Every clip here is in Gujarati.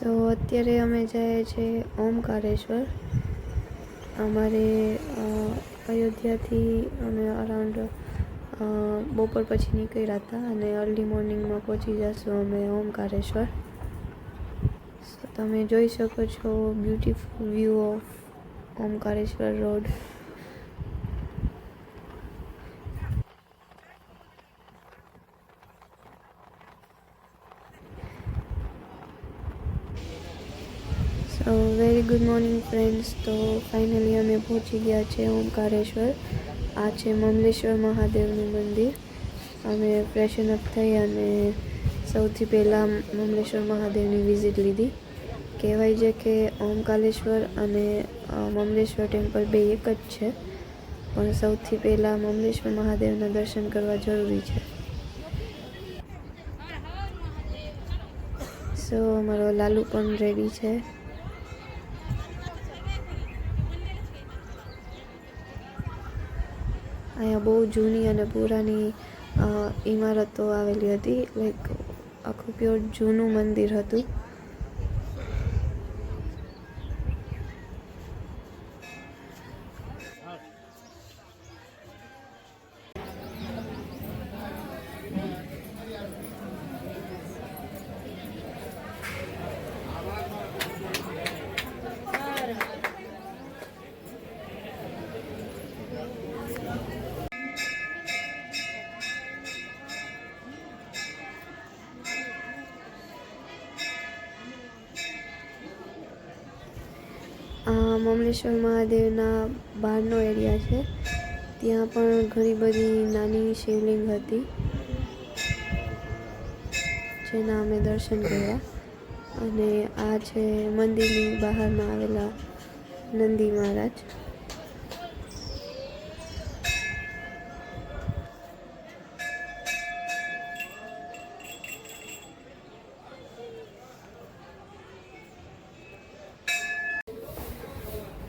સો અત્યારે અમે જઈએ છીએ ઓમકારેશ્વર. અમારે અયોધ્યાથી અમે અરાઉન્ડ બપોર પછી નીકળ્યા હતા અને અર્લી મોર્નિંગમાં પહોંચી જશું અમે ઓમકારેશ્વર. સો તમે જોઈ શકો છો beautiful view of Omkareshwar road. So very good morning friends. તો ફાઇનલી અમે પહોંચી ગયા છે ઓમકારેશ્વર. આ છે મમલેશ્વર મહાદેવનું મંદિર. અમે ફ્રેશન અપ થઈ અને સૌથી પહેલાં મમલેશ્વર મહાદેવની વિઝિટ લીધી. કહેવાય છે કે ઓમકારેશ્વર અને મમલેશ્વર ટેમ્પલ બે એક જ છે, પણ સૌથી પહેલાં મમલેશ્વર મહાદેવના દર્શન કરવા જરૂરી છે. સો અમારો લાલુ પણ રેડી છે. અહીંયા બહુ જૂની અને પુરાની ઇમારતો આવેલી હતી. લાઈક આખું પ્યોર જૂનું મંદિર હતું. મમલેશ્વર મહાદેવના બહારનો એરિયા છે. ત્યાં પણ ઘણી બધી નાની શિવલિંગ હતી જેના અમે દર્શન કર્યા. અને આ છે મંદિરની બહારમાં આવેલા નંદી મહારાજ.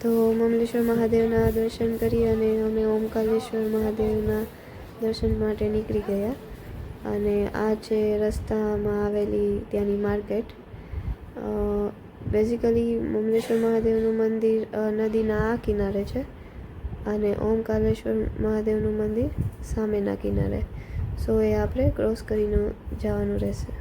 તો મમલેશ્વર મહાદેવના દર્શન કરી અને અમે ઓમકારેશ્વર મહાદેવના દર્શન માટે નીકળી ગયા. અને આ છે રસ્તામાં આવેલી ત્યાંની માર્કેટ. બેઝિકલી મમલેશ્વર મહાદેવનું મંદિર નદીના આ કિનારે છે અને ઓમકારેશ્વર મહાદેવનું મંદિર સામેના કિનારે. સો એ આપણે ક્રોસ કરીને જવાનું રહેશે.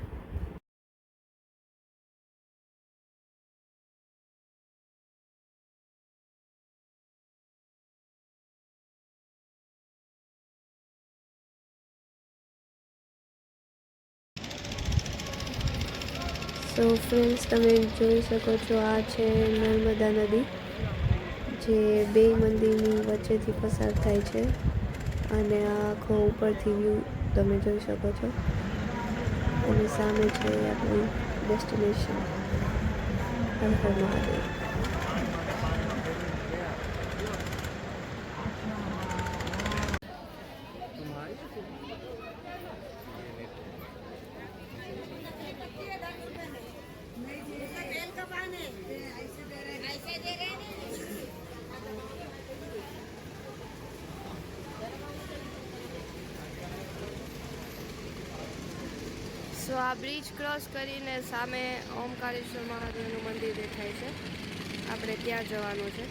સો ફ્રેન્ડ્સ, તમે જોઈ શકો છો આ છે નર્મદા નદી જે બે મંદિરની વચ્ચેથી પસાર થાય છે. અને આ આખો ઉપરથી વ્યૂ તમે જોઈ શકો છો. અને સામે છે આપણું ડેસ્ટિનેશન હર હર મહાદેવ. સો આ બ્રિજ ક્રોસ કરીને સામે ઓમકારેશ્વર મહાદેવનું મંદિર દેખાય છે. આપણે ત્યાં જવાનું છે.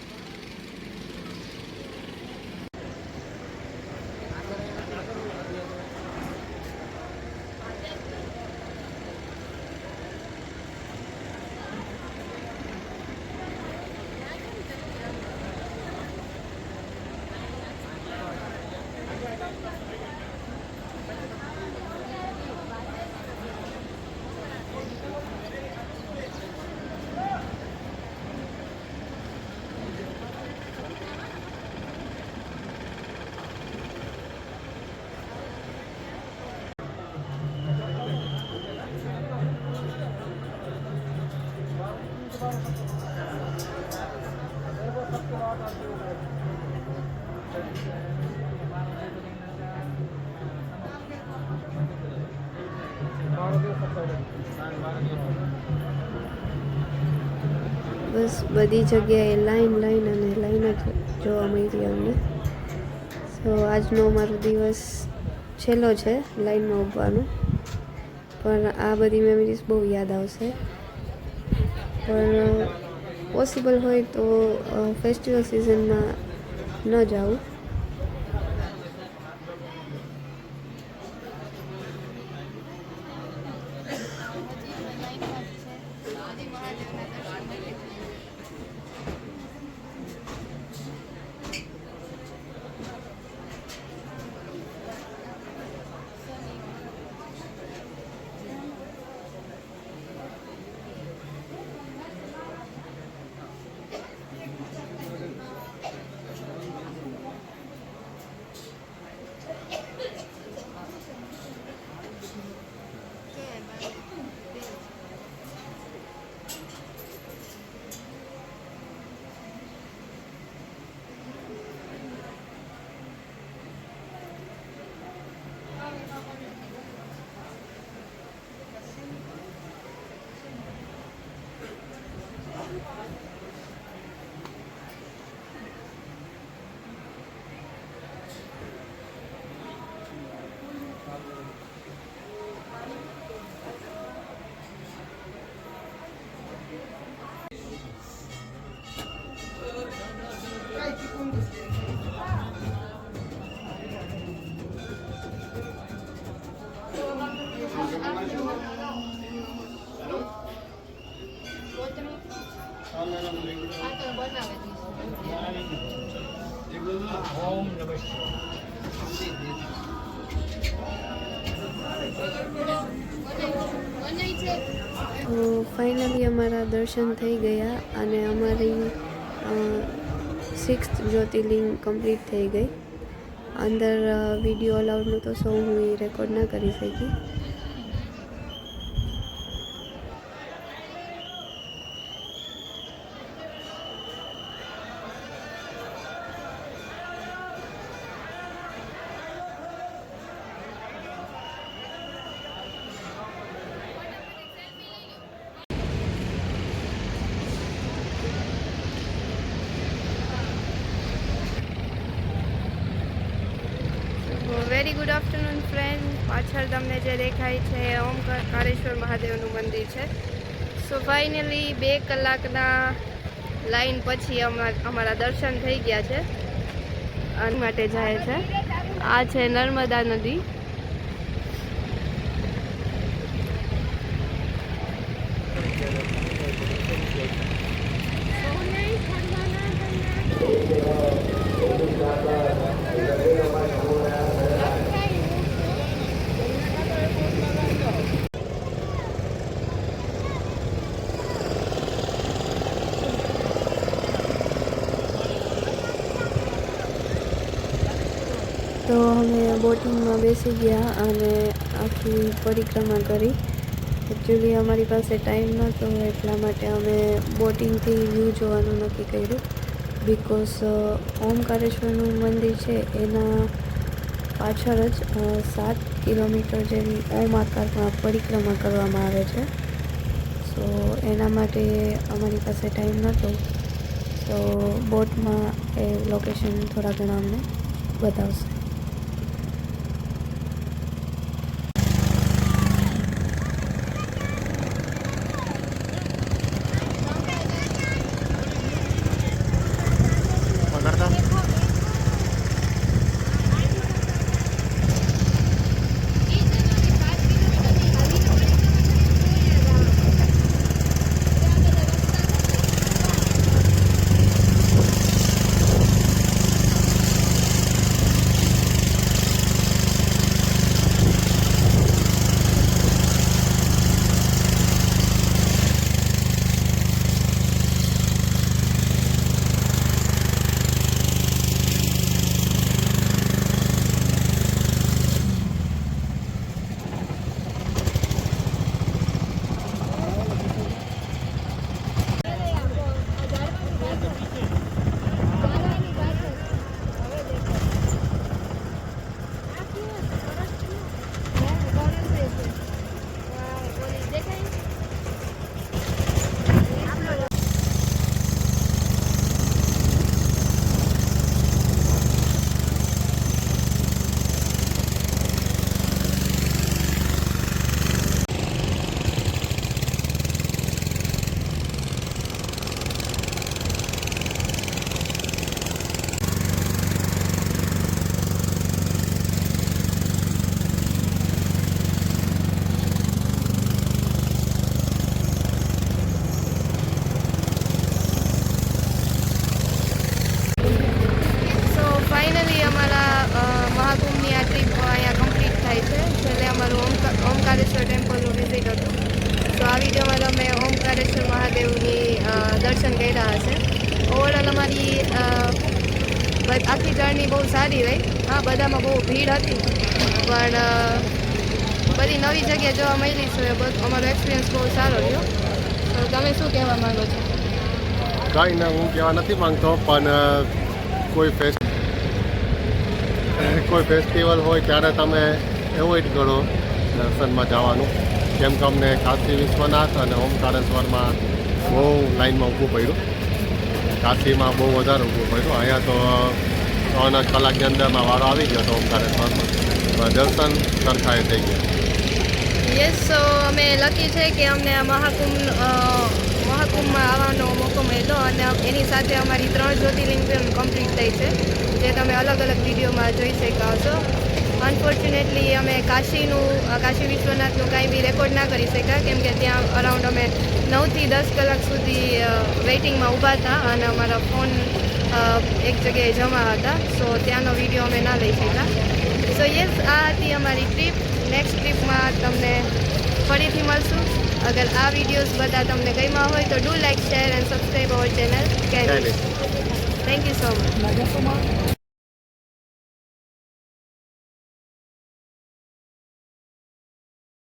બસ બધી જગ્યાએ લાઈન અને લાઈન જ જોવા મળી અમને. સો આજનો અમારો દિવસ છેલ્લો છે લાઈનમાં ઊભવાનો, પણ આ બધી મેમરીઝ બહુ યાદ આવશે. પણ પોસિબલ હોય તો ફેસ્ટિવલ સિઝનમાં ન જાઉં. ફાઇનલી અમારા દર્શન થઈ ગયા અને અમારી 6th જ્યોતિર્લિંગ કમ્પ્લીટ થઈ ગઈ. અંદર વિડીયો અલાઉડ નહોતો, સો હું એ રેકોર્ડ ના કરી શકી. Very good afternoon friend. પાછળ તમને જે દેખાય છે ઓમકારેશ્વર મહાદેવનું મંદિર છે. સો ફાઇનલી 2 કલાકના લાઈન પછી અમારા દર્શન થઈ ગયા છે. આના માટે જાય છે. આ છે નર્મદા નદી. તો અમે બોટિંગમાં બેસી ગયા અને આખી પરિક્રમા કરી. એકચ્યુઅલી અમારી પાસે ટાઈમ નહોતો એટલા માટે અમે બોટિંગથી વ્યૂ જોવાનું નક્કી કર્યું. બિકોઝ ઓમકારેશ્વરનું મંદિર છે એના પાછળ જ 7 કિલોમીટર જેવી ઓમ આકારમાં પરિક્રમા કરવામાં આવે છે. સો એના માટે અમારી પાસે ટાઈમ નહોતો. તો બોટમાં એ લોકેશન થોડા ઘણા અમને બતાવશે. દર્શન કર્યા હશે. ઓવરઓલ અમારી આખી જર્ની બહુ સારી રહી. હા, બધામાં બહુ ભીડ હતી, પણ બધી નવી જગ્યા જોવા મળી છે. અમારો એક્સપિરિયન્સ બહુ સારો રહ્યો. તો તમે શું કહેવા માંગો છો? કાંઈ ના, હું કહેવા નથી માંગતો, પણ કોઈ ફેસ્ટિવલ હોય ત્યારે તમે એવોઇડ કરો દર્શનમાં જવાનું, કેમ કે અમને કાશી વિશ્વનાથ અને ઓમકારેશ્વરમાં બહુ લાઈનમાં ઊભું પડ્યું. કાશીમાં બહુ વધારે ઊભું પડ્યું. અહીંયા તો 3 કલાકની અંદરમાં વારો આવી ગયો હતો ઓમકારેશ્વરમાં. દર્શન સરખાએ થઈ ગયા. યસ, સો અમે લકી છે કે અમને આ મહાકુંભમાં આવવાનો મોકો મળ્યો અને એની સાથે અમારી 3 જ્યોતિર્લિંગ પણ કમ્પ્લીટ થઈ છે, જે તમે અલગ અલગ વિડીયોમાં જોઈ શક્યા છો. અનફોર્ચ્યુનેટલી અમે કાશી વિશ્વનાથનું કાંઈ બી રેકોર્ડ ના કરી શક્યા, કેમ કે ત્યાં અરાઉન્ડ અમે 9 થી 10 કલાક સુધી વેઇટિંગમાં ઊભા હતા અને અમારા ફોન એક જગ્યાએ જમા હતા. સો ત્યાંનો વિડીયો અમે ના લઈ શક્યા. સો યસ, આ હતી અમારી ટ્રીપ. નેક્સ્ટ ટ્રીપમાં તમને ફરીથી મળશું. અગર આ વિડીયોઝ બધા તમને ગમ્યા હોય તો do like, share and subscribe our channel candy. Thank you so much.